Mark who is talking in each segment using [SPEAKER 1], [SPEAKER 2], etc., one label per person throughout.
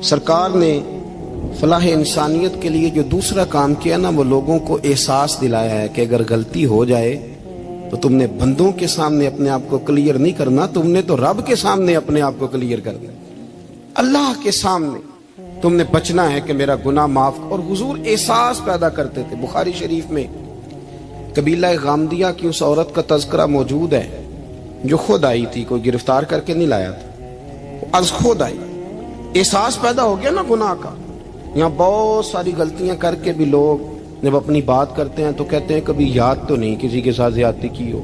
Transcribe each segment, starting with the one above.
[SPEAKER 1] سرکار نے فلاح انسانیت کے لیے جو دوسرا کام کیا نا، وہ لوگوں کو احساس دلایا ہے کہ اگر غلطی ہو جائے تو تم نے بندوں کے سامنے اپنے آپ کو کلیئر نہیں کرنا، تم نے تو رب کے سامنے اپنے آپ کو کلیئر کرنا، اللہ کے سامنے تم نے بچنا ہے کہ میرا گناہ معاف۔ اور حضور احساس پیدا کرتے تھے۔ بخاری شریف میں قبیلہ غامدیہ کی اس عورت کا تذکرہ موجود ہے جو خود آئی تھی، کوئی گرفتار کر کے نہیں لایا تھا، از خود آئی۔ احساس پیدا ہو گیا نا گناہ کا۔ یہاں بہت ساری غلطیاں کر کے بھی لوگ جب اپنی بات کرتے ہیں تو کہتے ہیں کبھی یاد تو نہیں کسی کے ساتھ زیادتی کی ہو،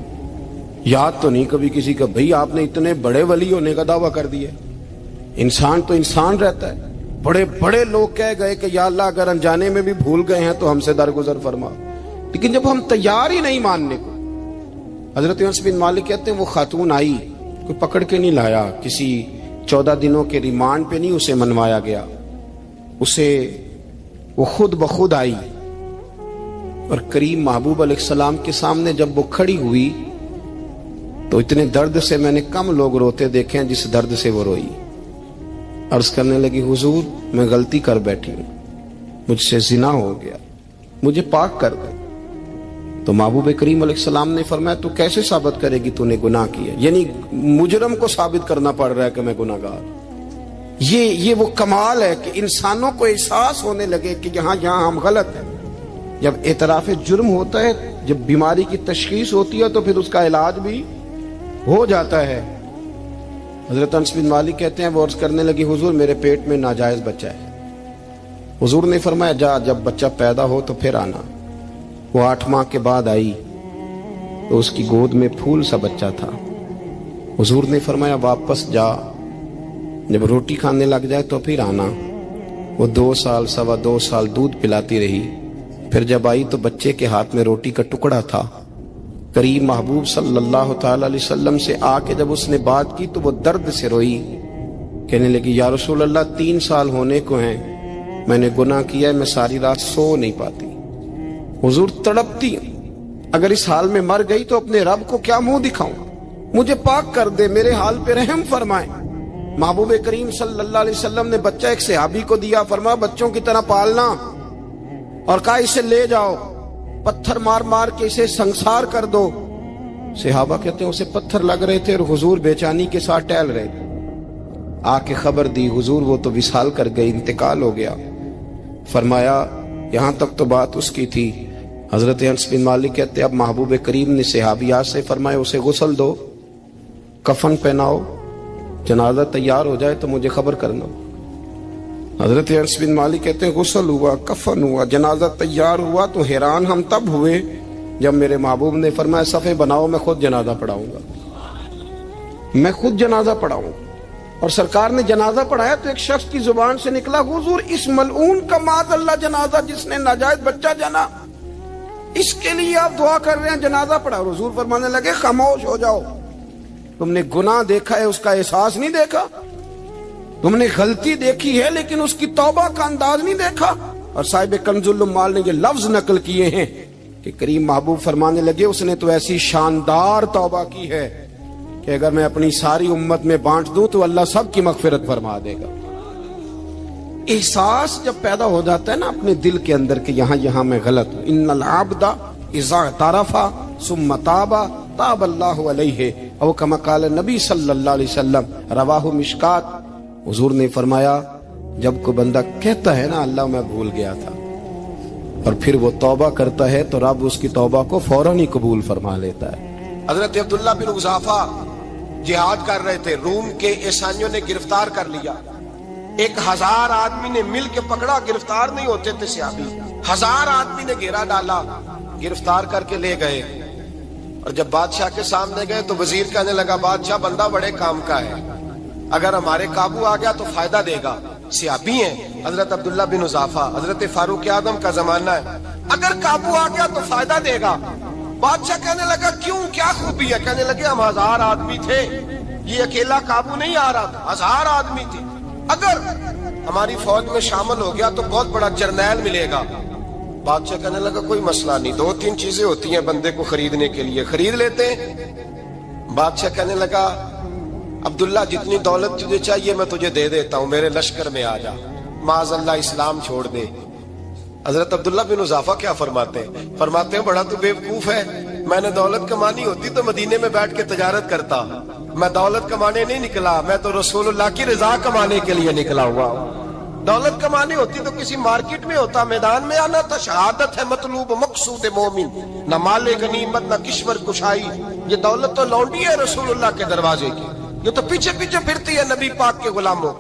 [SPEAKER 1] یاد تو نہیں کبھی کسی کا، بھئی آپ نے اتنے بڑے ولی ہونے کا دعویٰ کر دیا۔ انسان تو انسان رہتا ہے۔ بڑے بڑے لوگ کہہ گئے کہ یا اللہ اگر انجانے میں بھی بھول گئے ہیں تو ہم سے درگزر فرما، لیکن جب ہم تیار ہی نہیں ماننے کو۔ حضرت انس بن مالک کہتے ہیں وہ خاتون آئی، کوئی پکڑ کے نہیں لایا، کسی 14 دنوں کے ریمانڈ پہ نہیں اسے منوایا گیا، اسے وہ خود بخود آئی اور کریم محبوب علیہ السلام کے سامنے جب وہ کھڑی ہوئی تو اتنے درد سے میں نے کم لوگ روتے دیکھے ہیں جس درد سے وہ روئی۔ عرض کرنے لگی حضور میں غلطی کر بیٹھی ہوں، مجھ سے زنا ہو گیا، مجھے پاک کر دے۔ تو محبوب کریم علیہ السلام نے فرمایا تو کیسے ثابت کرے گی تو نے گناہ کیا؟ یعنی مجرم کو ثابت کرنا پڑ رہا ہے کہ میں گناہ گار۔ یہ وہ کمال ہے کہ انسانوں کو احساس ہونے لگے کہ یہاں ہم غلط ہیں۔ جب اعتراف جرم ہوتا ہے، جب بیماری کی تشخیص ہوتی ہے تو پھر اس کا علاج بھی ہو جاتا ہے۔ حضرت انس بن مالک کہتے ہیں وہ عرض کرنے لگی حضور میرے پیٹ میں ناجائز بچہ ہے۔ حضور نے فرمایا جا جب بچہ پیدا ہو تو پھر آنا۔ وہ 8 ماہ کے بعد آئی تو اس کی گود میں پھول سا بچہ تھا۔ حضور نے فرمایا واپس جا، جب روٹی کھانے لگ جائے تو پھر آنا۔ وہ 2 سال 2.25 سال دودھ پلاتی رہی، پھر جب آئی تو بچے کے ہاتھ میں روٹی کا ٹکڑا تھا۔ کریم محبوب صلی اللہ تعالی علیہ وسلم سے آ کے جب اس نے بات کی تو وہ درد سے روئی، کہنے لگی یا رسول اللہ 3 سال ہونے کو ہیں، میں نے گناہ کیا ہے، میں ساری رات سو نہیں پاتی۔ حضور تڑپتی اگر اس حال میں مر گئی تو اپنے رب کو کیا منہ دکھاؤں، مجھے پاک کر دے، میرے حال پہ رحم فرمائے۔ محبوب کریم صلی اللہ علیہ وسلم نے بچہ ایک صحابی کو دیا، فرمایا بچوں کی طرح پالنا، اور کہا اسے لے جاؤ، پتھر مار مار کے اسے سنسار کر دو۔ صحابہ کہتے ہیں اسے پتھر لگ رہے تھے اور حضور بے چینی کے ساتھ ٹہل رہے تھے۔ آ کے خبر دی حضور وہ تو وصال کر گئی، انتقال ہو گیا۔ فرمایا یہاں تک تو بات اس کی تھی۔ حضرت انس بن مالک کہتے اب محبوب کریم نے صحابیات سے فرمایا اسے غسل دو، کفن پہناؤ، جنازہ تیار ہو جائے تو مجھے خبر کرنا۔ حضرت انس بن مالک کہتے ہیں غسل ہوا، کفن ہوا، جنازہ تیار ہوا تو حیران ہم تب ہوئے جب میرے محبوب نے فرمایا صفے بناؤ، میں خود جنازہ پڑھاؤں گا، میں خود جنازہ پڑھاؤں گا۔ اور سرکار نے جنازہ پڑھایا تو ایک شخص کی زبان سے نکلا حضور اس ملعون کا معاذ اللہ جنازہ جس نے ناجائز بچہ جنا، اس کے لیے آپ دعا کر رہے ہیں، جنازہ پڑھا۔ حضور فرمانے لگے خاموش ہو جاؤ، تم نے گناہ دیکھا ہے، اس کا احساس نہیں دیکھا، تم نے غلطی دیکھی ہے لیکن اس کی توبہ کا انداز نہیں دیکھا۔ اور صاحب کنز العمال نے یہ لفظ نقل کیے ہیں کہ کریم محبوب فرمانے لگے اس نے تو ایسی شاندار توبہ کی ہے کہ اگر میں اپنی ساری امت میں بانٹ دوں تو اللہ سب کی مغفرت فرما دے گا۔ احساس جب پیدا ہو جاتا ہے نا اپنے دل کے اندر کہ یہاں میں غلط ہوں، ان العبد اذا اعترف ثم تاب تاب اللہ علیہ او کما قال نبی صلی اللہ علیہ وسلم، رواہ مشکات۔ حضور نے فرمایا جب کوئی بندہ کہتا ہے نا اللہ میں بھول گیا تھا اور پھر وہ توبہ کرتا ہے تو رب اس کی توبہ کو فوراً ہی قبول فرما لیتا ہے۔ حضرت عبداللہ بن حذافہ جہاد کر رہے تھے، روم کے عیسائیوں نے گرفتار کر لیا، 1000 آدمی نے مل کے پکڑا، گرفتار نہیں ہوتے تھے صحابی، 1000 آدمی نے گھیرا ڈالا، گرفتار کر کے لے گئے۔ اور جب بادشاہ کے سامنے گئے تو وزیر کہنے لگا بادشاہ بندہ بڑے کام کا ہے، اگر ہمارے قابو آ گیا تو فائدہ دے گا، صحابی ہیں حضرت عبداللہ بن حذافہ، حضرت فاروق اعظم کا زمانہ ہے، اگر قابو آ گیا تو فائدہ دے گا۔ بادشاہ کہنے لگا کیوں، کیا خوبی ہے؟ کہنے لگے ہم 1000 آدمی تھے، یہ اکیلا قابو نہیں آ رہا تھا، 1000 آدمی تھے، اگر ہماری فوج میں شامل ہو گیا تو بہت بڑا جرنیل ملے گا۔ بادشاہ کہنے لگا کوئی مسئلہ نہیں، 2-3 چیزیں ہوتی ہیں بندے کو خریدنے کے لیے، خرید لیتے ہیں۔ بادشاہ کہنے لگا
[SPEAKER 2] عبداللہ جتنی دولت تجھے چاہیے میں تجھے دے دیتا ہوں، میرے لشکر میں آ جا، معاذ اللہ اسلام چھوڑ دے۔ حضرت عبداللہ بن حذافہ کیا فرماتے ہیں بڑا تو بیوقوف ہے، میں نے دولت کمانی ہوتی تو مدینے میں بیٹھ کے تجارت کرتا، میں دولت کمانے نہیں نکلا، میں تو رسول اللہ کی رضا کمانے کے لیے نکلا ہوا ہوں۔ دولت کمانی ہوتی تو کسی مارکیٹ میں ہوتا، میدان میں آنا تھا، شہادت ہے مطلوب مقصود مومن، نہ مال غنیمت نہ کشور کشائی، یہ دولت تو لونڈی ہے رسول اللہ کے دروازے کی، یہ تو پیچھے پیچھے پھرتی ہے نبی پاک کے غلاموں،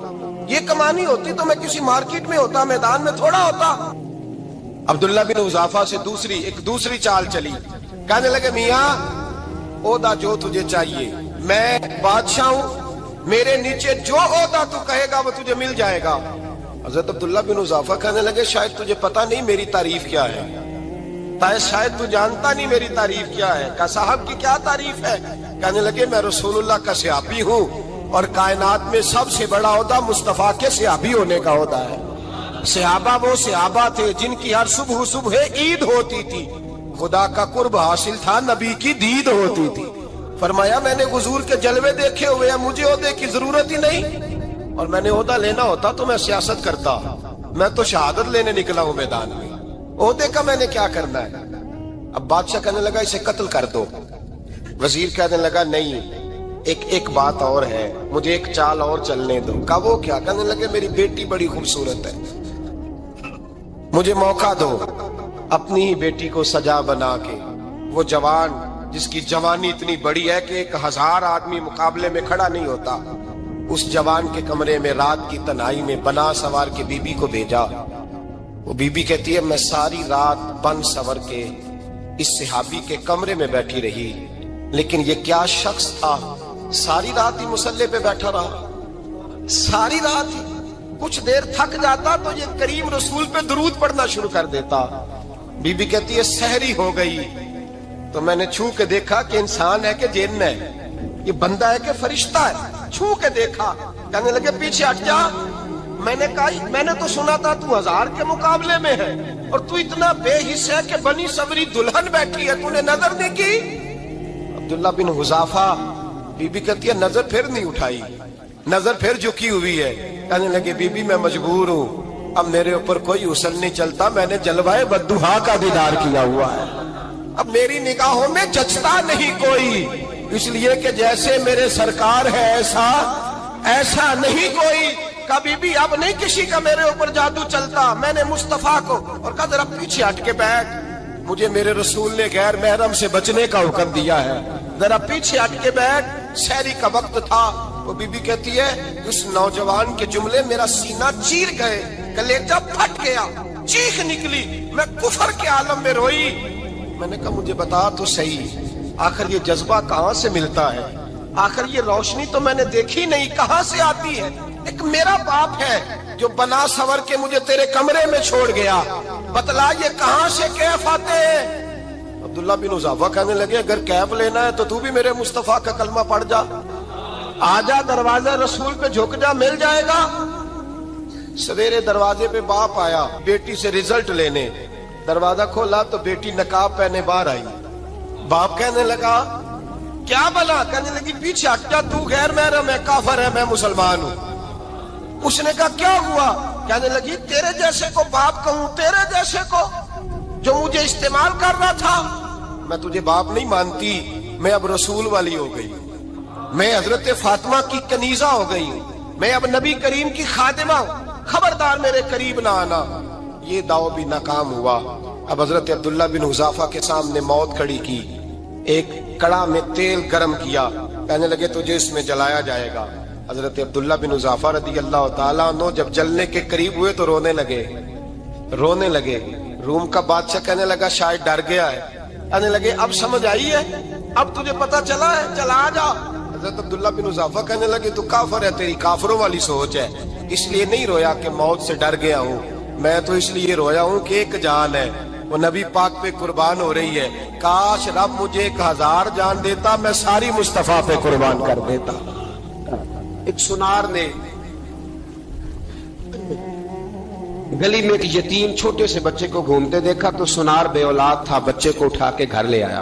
[SPEAKER 2] یہ کمانی ہوتی تو میں کسی مارکیٹ میں ہوتا، میدان میں تھوڑا ہوتا۔ عبداللہ بن حذافہ سے دوسری چال چلی، کہنے لگے میاں عہدہ جو تجھے چاہیے، میں بادشاہ ہوں، میرے نیچے جو عہدہ تو کہے گا وہ تجھے مل جائے گا۔ حضرت عبداللہ بن حذافہ کہنے لگے شاید تجھے پتہ نہیں میری تعریف کیا ہے، شاید تو جانتا نہیں میری تعریف کیا ہے۔ کہا صاحب کی کیا تعریف ہے؟ کہنے لگے میں رسول اللہ کا صحابی ہوں اور کائنات میں سب سے بڑا عہدہ مصطفیٰ کے صحابی ہونے کا عہدہ ہے۔ صحابہ وہ صحابہ تھے جن کی ہر صبح عید ہوتی تھی، خدا کا قرب حاصل تھا، نبی کی دید ہوتی تھی۔ فرمایا میں نے حضور کے جلوے دیکھے ہوئے ہیں، مجھے عہدے کی ضرورت ہی نہیں، اور میں نے عہدہ لینا ہوتا تو میں سیاست کرتا، میں تو شہادت لینے نکلا ہوں میدان میں، عہدے کا میں نے کیا کرنا ہے۔ اب بادشاہ کہنے لگا اسے قتل کر دو، وزیر کہنے لگا نہیں ایک بات اور ہے، مجھے ایک چال اور چلنے دو۔ کہا وہ کیا؟ کہنے لگے میری بیٹی بڑی خوبصورت ہے، مجھے موقع دو، اپنی ہی بیٹی کو سجا بنا کے، وہ جوان جس کی جوانی اتنی بڑی ہے کہ 1000 آدمی مقابلے میں کھڑا نہیں ہوتا، اس جوان کے کمرے میں رات کی تنہائی میں بنا سوار کے بی بی کو بھیجا۔ وہ بی بی کہتی ہے میں ساری رات بن سور کے اس صحابی کے کمرے میں بیٹھی رہی، لیکن یہ کیا شخص تھا، ساری رات ہی مسلح پہ بیٹھا رہا، ساری رات ہی، کچھ دیر تھک جاتا تو یہ کریم رسول پہ درود پڑھنا شروع کر دیتا۔ بی بی کہتی ہے سحری ہو گئی تو میں نے چھو کے دیکھا کہ انسان ہے کہ جن ہے، یہ بندہ ہے کہ فرشتہ ہے، چھو کے دیکھا۔ کہنے لگے پیچھے ہٹ جا، میں نے کہا میں نے تو سنا تھا تو 1000 کے مقابلے میں ہے اور تو اتنا بے حس ہے کہ بنی سوری دلہن بیٹھی ہے، تو نے نظر نہیں کی۔ عبداللہ بن حذافہ، بی بی کہتی ہے نظر پھر نہیں اٹھائی، نظر پھر جھکی ہوئی ہے۔ کہنے لگے بی بی میں مجبور ہوں، اب میرے اوپر کوئی حسن نہیں چلتا، میں نے جلوائے بدوحا کا دیدار کیا ہوا ہے، اب میری نگاہوں میں جچتا نہیں کوئی، اس لیے کہ جیسے میرے سرکار ہے ایسا نہیں کوئی۔ کبھی بھی اب نہیں کسی کا میرے اوپر جادو چلتا، میں نے مصطفیٰ کو، اور کہا ذرا پیچھے ہٹ کے بیٹھ، مجھے میرے رسول نے غیر محرم سے بچنے کا حکم دیا ہے، ذرا پیچھے ہٹ کے بیٹھ۔ سحری کا وقت تھا، وہ بی بی کہتی ہے اس نوجوان کے جملے میرا سینہ چیر گئے، کلیجہ پھٹ گیا، چیخ نکلی، میں کفر کے عالم میں روئی۔ میں نے کہا مجھے بتا تو صحیح، آخر یہ جذبہ کہاں سے ملتا ہے، آخر یہ روشنی تو میں نے دیکھی نہیں، کہاں سے آتی ہے؟ ایک میرا باپ ہے جو بنا سور کے مجھے تیرے کمرے میں چھوڑ گیا، بتلا یہ کہاں سے کیف آتے ہیں؟ عبداللہ بن حذافہ کہنے لگے اگر کیف لینا ہے تو تو بھی میرے مصطفیٰ کا کلمہ پڑھ جا، آجا دروازے رسول پہ جھک جا، مل جائے گا۔ سویرے دروازے پہ باپ آیا بیٹی سے رزلٹ لینے، دروازہ کھولا تو بیٹی نقاب پہنے باہر آئی، باپ کہنے لگا کیا بلا؟ کہنے لگی پیچھے ہٹ جا، تو غیر محرم ہے، کافر ہے، میں مسلمان ہوں۔ اس نے کہا کیا ہوا؟ کہنے لگی تیرے جیسے کو باپ کہوں، تیرے جیسے کو جو مجھے استعمال کر رہا تھا، میں تجھے باپ نہیں مانتی، میں اب رسول والی ہو گئی، میں حضرت فاطمہ کی کنیزہ ہو گئی ہوں، میں اب نبی کریم کی خادمہ ہوں، خبردار میرے قریب نہ آنا۔ یہ داؤ بھی ناکام ہوا۔ اب حضرت عبداللہ بن حذافہ کے سامنے موت کھڑی کی، ایک کڑا میں تیل گرم کیا، کہنے لگے تجھے اس میں جلایا جائے گا۔ حضرت عبداللہ بن حذافہ رضی اللہ تعالیٰ عنہ جب جلنے کے قریب ہوئے تو رونے لگے۔ روم کا بادشاہ کہنے لگا شاید ڈر گیا ہے، کہنے لگے اب سمجھ آئی ہے، اب تجھے پتا چلا ہے، چلا آ جا۔ حضرت عبداللہ بن حذافہ کہنے لگے تو کافر ہے، تیری کافروں والی سوچ ہے، اس لیے نہیں رویا کہ موت سے ڈر گیا ہوں، میں تو اس لیے رویا ہوں کہ ایک جان ہے، وہ نبی پاک پہ قربان ہو رہی ہے، کاش رب مجھے 1000 جان دیتا، میں ساری مصطفیٰ پہ قربان کر دیتا۔
[SPEAKER 1] ایک سنار نے گلی میں ایک یتیم چھوٹے سے بچے کو گھومتے دیکھا تو سنار بے اولاد تھا، بچے کو اٹھا کے گھر لے آیا،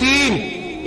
[SPEAKER 1] 3,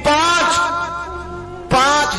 [SPEAKER 1] 5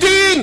[SPEAKER 1] 3,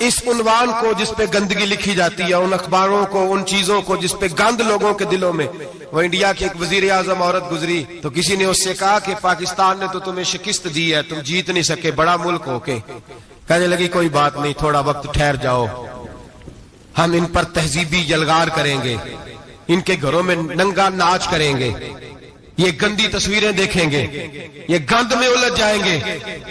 [SPEAKER 2] اس عنوان کو جس پہ گندگی لکھی جاتی ہے، ان اخباروں کو، ان چیزوں کو جس پہ گند لوگوں کے دلوں میں. وہ انڈیا کی ایک وزیر اعظم عورت گزری تو کسی نے اس سے کہا کہ پاکستان نے تو تمہیں شکست دی ہے، تم جیت نہیں سکے بڑا ملک ہو کے. کہنے لگی کوئی بات نہیں، تھوڑا وقت ٹھہر جاؤ، ہم ان پر تہذیبی یلغار کریں گے، ان کے گھروں میں ننگا ناچ کریں گے، یہ گندی تصویریں دیکھیں گے، یہ گند میں الجھ جائیں گے.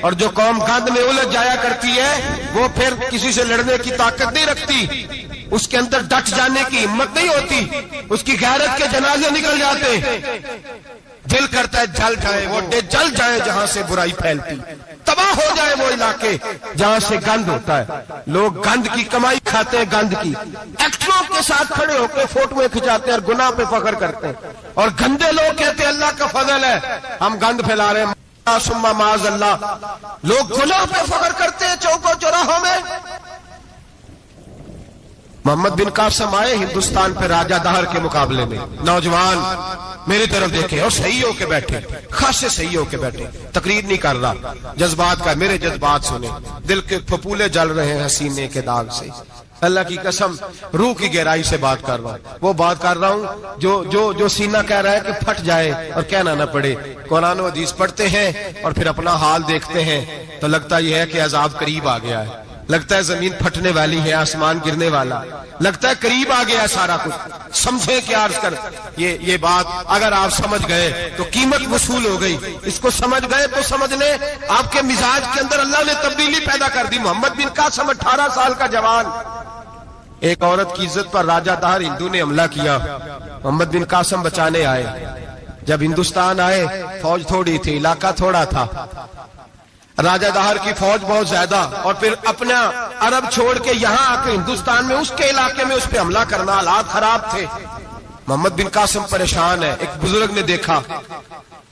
[SPEAKER 2] اور جو قوم گند میں الجھ جایا کرتی ہے وہ پھر کسی سے لڑنے کی طاقت نہیں رکھتی، اس کے اندر ڈٹ جانے کی ہمت نہیں ہوتی، اس کی غیرت کے جنازے نکل جاتے. دل کرتا ہے جل جائے وہ جل جائے جہاں سے برائی پھیلتی، تباہ ہو جائے وہ علاقے جہاں سے گند ہوتا ہے. لوگ گند کی کمائی کھاتے ہیں، گند کی. ایکٹروں کے ساتھ کھڑے ہو کے فوٹویں کھچاتے ہیں اور گناہ پہ فخر کرتے ہیں، اور گندے لوگ کہتے ہیں اللہ کا فضل ہے ہم گند پھیلا رہے ہیں. ثم معاذ اللہ، لوگ گناہ پہ فخر کرتے ہیں چوکوں چوراہوں میں. محمد بن قاسم آئے ہندوستان پہ راجہ دہر کے مقابلے میں، نوجوان میری طرف دیکھے اور صحیح ہو کے بیٹھے، خاصے صحیح ہو کے بیٹھے، تقریر نہیں کر رہا، جذبات کا میرے جذبات سنے، دل کے پھپولے جل رہے ہیں حسینے کے داغ سے. اللہ کی قسم روح کی گہرائی سے بات کر رہا ہوں، وہ بات کر رہا ہوں جو سینہ کہہ رہا ہے کہ پھٹ جائے اور کہنا نہ پڑے. قرآن و حدیث پڑھتے ہیں اور پھر اپنا حال دیکھتے ہیں تو لگتا یہ ہے کہ عذاب قریب آ گیا ہے، لگتا ہے زمین پھٹنے والی ہے، آسمان گرنے والا، لگتا ہے قریب آ گیا ہے سارا کچھ. سمجھے کہ عرض کر یہ بات اگر آپ سمجھ گئے تو قیمت وصول ہو گئی. اس کو سمجھ گئے تو سمجھ لیں آپ کے مزاج کے اندر اللہ نے تبدیلی پیدا کر دی. محمد بن قاسم 18 سال کا جوان، ایک عورت کی عزت پر راجہ دہر ہندو نے حملہ کیا، محمد بن قاسم بچانے آئے. جب ہندوستان آئے فوج تھوڑی تھی، علاقہ تھوڑا تھا، راجہ دہر کی فوج بہت زیادہ، اور پھر اپنا عرب چھوڑ کے یہاں آ کے ہندوستان میں اس کے علاقے میں اس پہ حملہ کرنا، حالات خراب تھے. محمد بن قاسم پریشان ہے. ایک بزرگ نے دیکھا،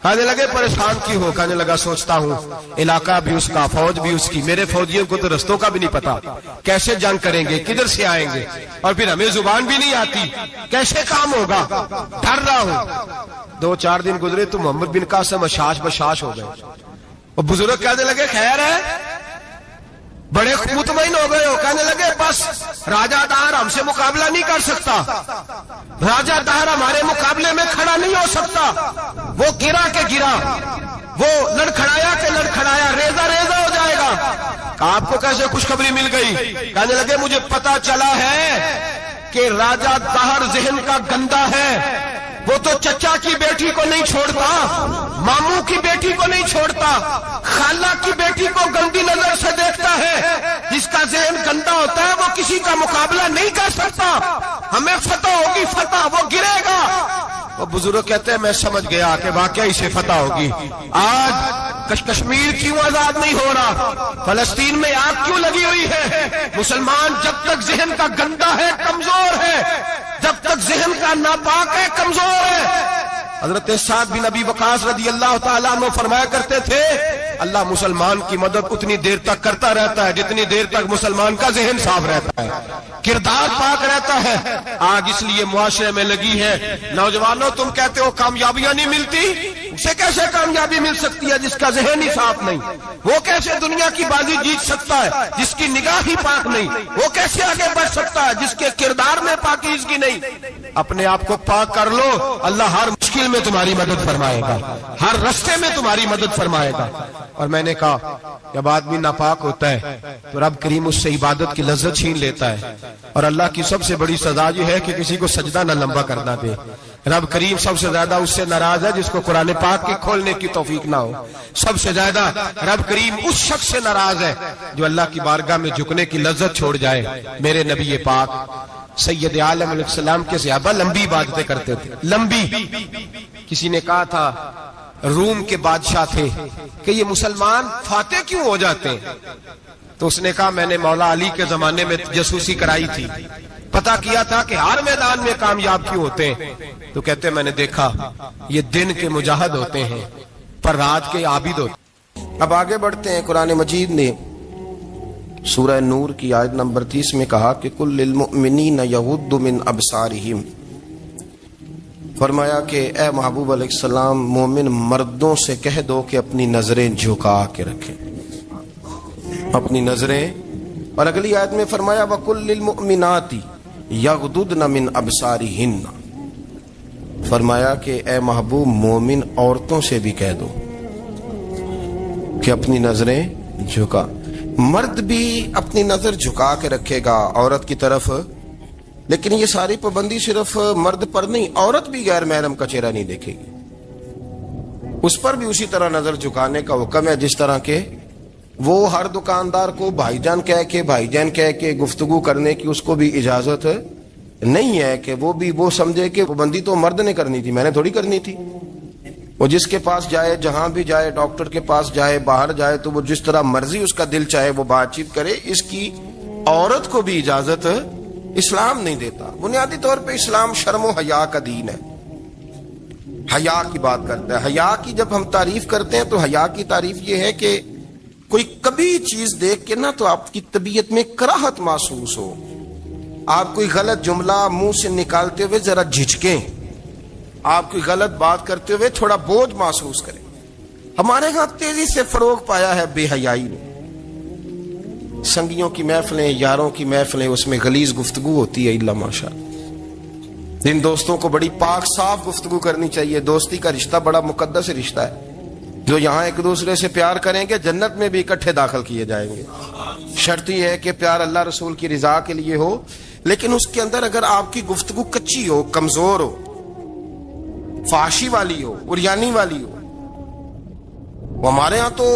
[SPEAKER 2] کہنے لگے پریشان کیوں ہو؟ کہنے لگا سوچتا ہوں علاقہ بھی اس کا، فوج بھی اس کی، میرے فوجیوں کو تو رستوں کا بھی نہیں پتا، کیسے جنگ کریں گے، کدھر سے آئیں گے، اور پھر ہمیں زبان بھی نہیں آتی، کیسے کام ہوگا، ڈر رہا ہوں. 2-4 دن گزرے تو محمد بن قاسم اشاش بشاش ہو گئے. اور بزرگ کہنے لگے خیر ہے، بڑے مطمئن ہو گئے ہو. کہنے لگے بس راجہ دہر ہم سے مقابلہ نہیں کر سکتا، راجہ دہر ہمارے مقابلے میں کھڑا نہیں ہو سکتا. وہ گرا کے گرا، وہ لڑکھڑایا کے لڑکھڑایا، ریزہ ریزہ ہو جائے گا. آپ کو کیسے خوشخبری مل گئی؟ کہنے لگے مجھے پتا چلا ہے کہ راجہ دہر ذہن کا گندا ہے، وہ تو چچا کی بیٹی کو نہیں چھوڑتا، ماموں کی بیٹی کو نہیں چھوڑتا، خالہ کی بیٹی کو گندی نظر سے دیکھتا ہے. جس کا ذہن گندا ہوتا ہے وہ کسی کا مقابلہ نہیں کر سکتا. ہمیں فتح ہوگی، فتح، وہ گرے گا. وہ بزرگ کہتے ہیں میں سمجھ گیا کہ واقعی سے فتح ہوگی. آج کشمیر کیوں آزاد نہیں ہو رہا؟ فلسطین میں آگ کیوں لگی ہوئی ہے؟ مسلمان جب تک ذہن کا گندا ہے کمزور ہے، جب تک ذہن کا ناپاک ہے کمزور ہے. حضرت سعد بن ابی وقاص رضی اللہ تعالیٰ عنہ فرمایا کرتے تھے اللہ مسلمان کی مدد اتنی دیر تک کرتا رہتا ہے جتنی دیر تک مسلمان کا ذہن صاف رہتا ہے، کردار پاک رہتا ہے. آج اس لیے معاشرے میں لگی ہے. نوجوانوں تم کہتے ہو کامیابیاں نہیں ملتی، اسے کیسے کامیابی مل سکتی ہے جس کا ذہن ہی صاف نہیں؟ وہ کیسے دنیا کی بازی جیت سکتا ہے جس کی نگاہ ہی پاک نہیں؟ وہ کیسے آگے بڑھ سکتا ہے جس کے کردار میں پاکیزگی نہیں؟ اپنے آپ کو پاک کر لو، اللہ ہر مشکل میں تمہاری مدد فرمائے گا، ہر رستے میں تمہاری مدد فرمائے گا. اور میں نے کہا جب آدمی ناپاک ہوتا ہے تو رب کریم اس سے عبادت کی لذت چھین لیتا ہے. اور اللہ کی سب سے بڑی سزا یہ ہے کہ کسی کو سجدہ نہ لمبا کرنا دے. رب کریم سب سے زیادہ اس سے ناراض ہے جس کو قرآن پاک کے کھولنے کی توفیق نہ ہو. سب سے زیادہ رب کریم اس شخص سے ناراض ہے جو اللہ کی بارگاہ میں جھکنے کی لذت چھوڑ جائے. میرے نبی پاک سید عالم علیہ السلام کے صحابہ لمبی عبادتیں کرتے تھے، لمبی. کسی نے کہا تھا روم کے بادشاہ تھے کہ یہ مسلمان فاتح کیوں ہو جاتے ہیں؟ تو اس نے کہا میں نے مولا علی کے زمانے میں جاسوسی کرائی تھی، پتا کیا تھا کہ ہر میدان میں کامیاب کیوں ہوتے ہیں. تو کہتے میں نے دیکھا یہ دن کے مجاہد ہوتے ہیں پر رات کے عابد ہوتے ہیں. اب آگے بڑھتے ہیں. قرآن مجید نے سورہ نور کی آیت نمبر 30 میں کہا کہ کل للمؤمنین یغضوا من ابصارہم، فرمایا کہ اے محبوب علیہ السلام مومن مردوں سے کہہ دو کہ اپنی نظریں جھکا کے رکھیں، اپنی نظریں
[SPEAKER 1] اور اگلی آیت میں فرمایا وَقُلْ لِلْمُؤْمِنَاتِ يَغْضُضْنَ مِنْ أَبْصَارِهِنَّ، فرمایا کہ اے محبوب مومن عورتوں سے بھی کہہ دو کہ اپنی نظریں جھکا. مرد بھی اپنی نظر جھکا کے رکھے گا عورت کی طرف، لیکن یہ ساری پابندی صرف مرد پر نہیں، عورت بھی غیر محرم کا چہرہ نہیں دیکھے گی، اس پر بھی اسی طرح نظر جھکانے کا حکم ہے جس طرح کہ وہ ہر دکاندار کو بھائی جان کہہ کے گفتگو کرنے کی اس کو بھی اجازت نہیں ہے کہ وہ سمجھے کہ پابندی تو مرد نے کرنی تھی، میں نے تھوڑی کرنی تھی. وہ جس کے پاس جائے، جہاں بھی جائے، ڈاکٹر کے پاس جائے، باہر جائے، تو وہ جس طرح مرضی اس کا دل چاہے وہ بات چیت کرے، اس کی عورت کو بھی اجازت اسلام نہیں دیتا. بنیادی طور پہ اسلام شرم و حیا کا دین ہے، حیا کی بات کرتا ہے. حیا کی جب ہم تعریف کرتے ہیں تو حیا کی تعریف یہ ہے کہ کوئی کبھی چیز دیکھ کے نا تو آپ کی طبیعت میں کراہت محسوس ہو، آپ کوئی غلط جملہ منہ سے نکالتے ہوئے ذرا جھجکیں، آپ کوئی غلط بات کرتے ہوئے تھوڑا بوجھ محسوس کریں. ہمارے ہاں تیزی سے فروغ پایا ہے بے حیائی نے. سنگیوں کی محفلیں، یاروں کی محفلیں، اس میں غلیظ گفتگو ہوتی ہے الا ماشاء اللہ. جن دوستوں کو بڑی پاک صاف گفتگو کرنی چاہیے. دوستی کا رشتہ بڑا مقدس رشتہ ہے، جو یہاں ایک دوسرے سے پیار کریں گے جنت میں بھی اکٹھے داخل کیے جائیں گے. شرط یہ ہے کہ پیار اللہ رسول کی رضا کے لیے ہو، لیکن اس کے اندر اگر آپ کی گفتگو کچی ہو، کمزور ہو، فحاشی والی ہو، عریانی والی ہو. وہ ہمارے ہاں تو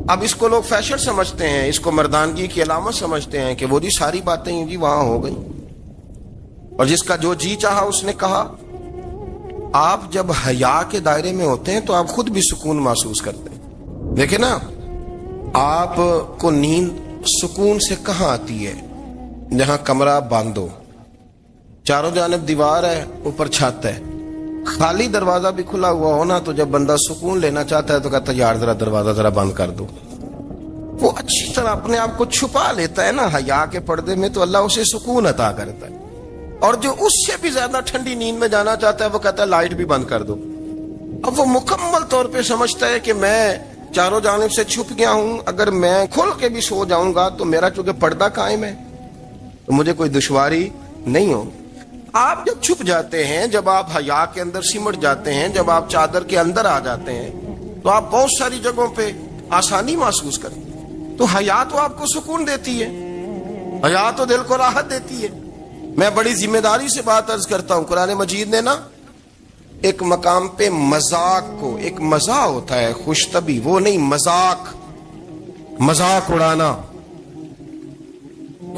[SPEAKER 1] اب اس کو لوگ فیشن سمجھتے ہیں، اس کو مردانگی کی علامت سمجھتے ہیں کہ وہ جی ساری باتیں جی وہاں ہو گئیں اور جس کا جو جی چاہا اس نے کہا. آپ جب حیا کے دائرے میں ہوتے ہیں تو آپ خود بھی سکون محسوس کرتے ہیں. دیکھیں نا، آپ کو نیند سکون سے کہاں آتی ہے؟ جہاں کمرہ بند ہو، چاروں جانب دیوار ہے، اوپر چھت ہے، خالی دروازہ بھی کھلا ہوا ہونا تو جب بندہ سکون لینا چاہتا ہے تو کہتا ہے یار ذرا دروازہ ذرا بند کر دو. وہ اچھی طرح اپنے آپ کو چھپا لیتا ہے نا حیا کے پردے میں، تو اللہ اسے سکون عطا کرتا ہے. اور جو اس سے بھی زیادہ ٹھنڈی نیند میں جانا چاہتا ہے وہ کہتا ہے لائٹ بھی بند کر دو. اب وہ مکمل طور پہ سمجھتا ہے کہ میں چاروں جانب سے چھپ گیا ہوں، اگر میں کھل کے بھی سو جاؤں گا تو میرا چونکہ پردہ قائم ہے تو مجھے کوئی دشواری نہیں ہو. آپ جب چھپ جاتے ہیں، جب آپ حیا کے اندر سمٹ جاتے ہیں، جب آپ چادر کے اندر آ جاتے ہیں تو آپ بہت ساری جگہوں پہ آسانی محسوس کرتے ہیں. تو حیا تو آپ کو سکون دیتی ہے، حیا تو دل کو راحت دیتی ہے. میں بڑی ذمہ داری سے بات عرض کرتا ہوں، قرآن مجید نے نا ایک مقام پہ مذاق کو، ایک مزاح ہوتا ہے خوش طبی، وہ نہیں، مذاق اڑانا.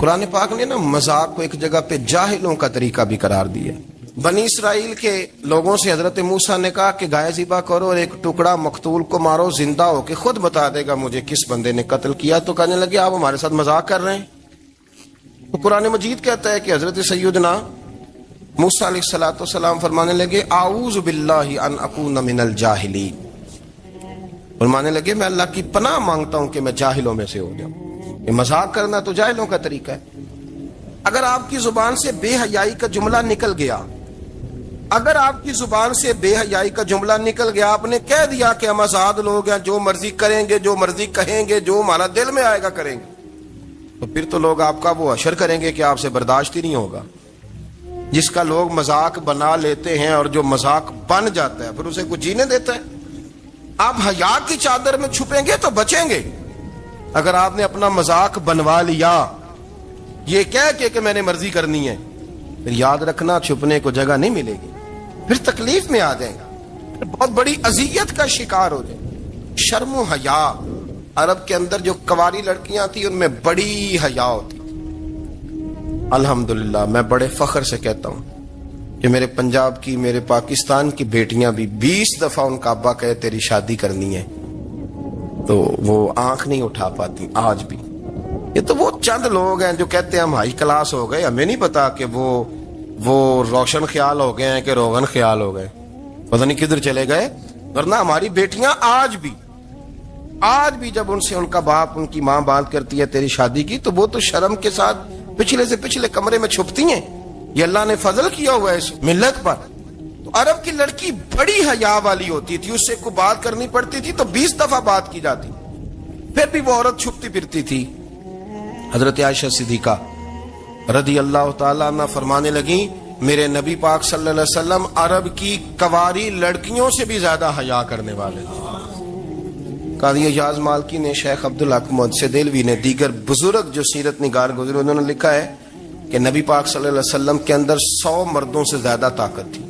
[SPEAKER 1] قرآن پاک نے نا مذاق کو ایک جگہ پہ جاہلوں کا طریقہ بھی قرار دیا. بنی اسرائیل کے لوگوں سے حضرت موسیٰ نے کہا کہ گائے ذبح کرو اور ایک ٹکڑا مقتول کو مارو، زندہ ہو کے خود بتا دے گا مجھے کس بندے نے قتل کیا. تو کہنے لگے آپ ہمارے ساتھ مذاق کر رہے ہیں. تو قرآن مجید کہتا ہے کہ حضرت سیدنا موسیٰ علیہ السلام فرمانے لگے اعوذ باللہ ان اکون من الجاہلین. فرمانے لگے میں اللہ کی پناہ مانگتا ہوں کہ میں جاہلوں میں سے ہو جاؤں. یہ مذاق کرنا تو جاہلوں کا طریقہ ہے. اگر آپ کی زبان سے بے حیائی کا جملہ نکل گیا، اگر آپ کی زبان سے بے حیائی کا جملہ نکل گیا، آپ نے کہہ دیا کہ ہم آزاد لوگ ہیں، جو مرضی کریں گے، جو مرضی کہیں گے، جو ہمارا دل میں آئے گا کریں گے، تو پھر تو لوگ آپ کا وہ حشر کریں گے کہ آپ سے برداشت ہی نہیں ہوگا. جس کا لوگ مذاق بنا لیتے ہیں اور جو مذاق بن جاتا ہے پھر اسے کچھ جینے دیتا ہے. آپ حیا کی چادر میں چھپیں گے تو بچیں گے. اگر آپ نے اپنا مذاق بنوا لیا یہ کہہ کے کہ میں نے مرضی کرنی ہے، پھر یاد رکھنا چھپنے کو جگہ نہیں ملے گی، پھر تکلیف میں آ جائیں گا، پھر بہت بڑی اذیت کا شکار ہو جائیں. شرم و حیا، عرب کے اندر جو کنواری لڑکیاں تھیں ان میں بڑی حیا ہوتی. الحمدللہ میں بڑے فخر سے کہتا ہوں کہ میرے پنجاب کی، میرے پاکستان کی بیٹیاں بھی 20 دفعہ ان کا ابا کہے تیری شادی کرنی ہے تو وہ آنکھ نہیں اٹھا پاتی آج بھی. یہ تو وہ چند لوگ ہیں جو کہتے ہیں ہم ہائی کلاس ہو گئے، ہمیں نہیں پتا کہ وہ روشن خیال ہو گئے ہیں کہ روغن خیال ہو گئے، پتہ نہیں کدھر چلے گئے. ورنہ ہماری بیٹیاں آج بھی جب ان سے ان کا باپ، ان کی ماں بات کرتی ہے تیری شادی کی، تو وہ تو شرم کے ساتھ پچھلے سے پچھلے کمرے میں چھپتی ہیں. یہ اللہ نے فضل کیا ہوا ہے اس ملت پر. تو عرب کی لڑکی بڑی حیا والی ہوتی تھی، اس سے کوئی بات کرنی پڑتی تھی تو 20 دفعہ بات کی جاتی، پھر بھی وہ عورت چھپتی پھرتی تھی. حضرت عائشہ صدیقہ رضی اللہ تعالیٰ عنہ فرمانے لگیں میرے نبی پاک صلی اللہ علیہ وسلم عرب کی کواری لڑکیوں سے بھی زیادہ حیا کرنے والے تھے۔ قاضی اعجاز مالکی نے، شیخ عبدالحق محدث دہلوی نے، دیگر بزرگ جو سیرت نگار گزرے انہوں نے لکھا ہے کہ نبی پاک صلی اللہ علیہ وسلم کے اندر 100 مردوں سے زیادہ طاقت تھی،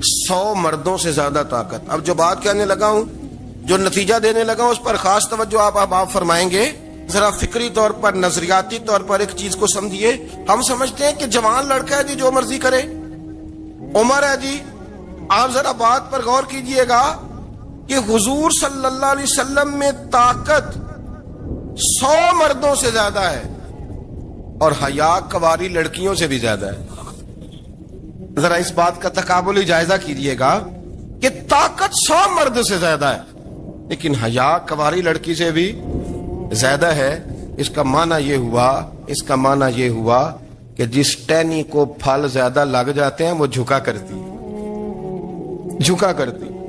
[SPEAKER 1] 100 مردوں سے زیادہ طاقت۔ اب جو بات کہنے لگا ہوں، جو نتیجہ دینے لگا ہوں، اس پر خاص توجہ آپ فرمائیں گے۔ ذرا فکری طور پر، نظریاتی طور پر ایک چیز کو سمجھیے۔ ہم سمجھتے ہیں کہ جوان لڑکا ہے جی جو مرضی کرے، عمر ہے جی۔ آپ ذرا بات پر غور کیجئے گا کہ حضور صلی اللہ علیہ وسلم میں طاقت 100 مردوں سے زیادہ ہے اور حیا کواری لڑکیوں سے بھی زیادہ ہے۔ ذرا اس بات کا تقابلی جائزہ کیجئے گا کہ طاقت 100 مرد سے زیادہ ہے لیکن حیا کواری لڑکی سے بھی زیادہ ہے۔ اس کا معنی یہ ہوا کہ جس ٹہنی کو پھل زیادہ لگ جاتے ہیں وہ جھکا کرتی۔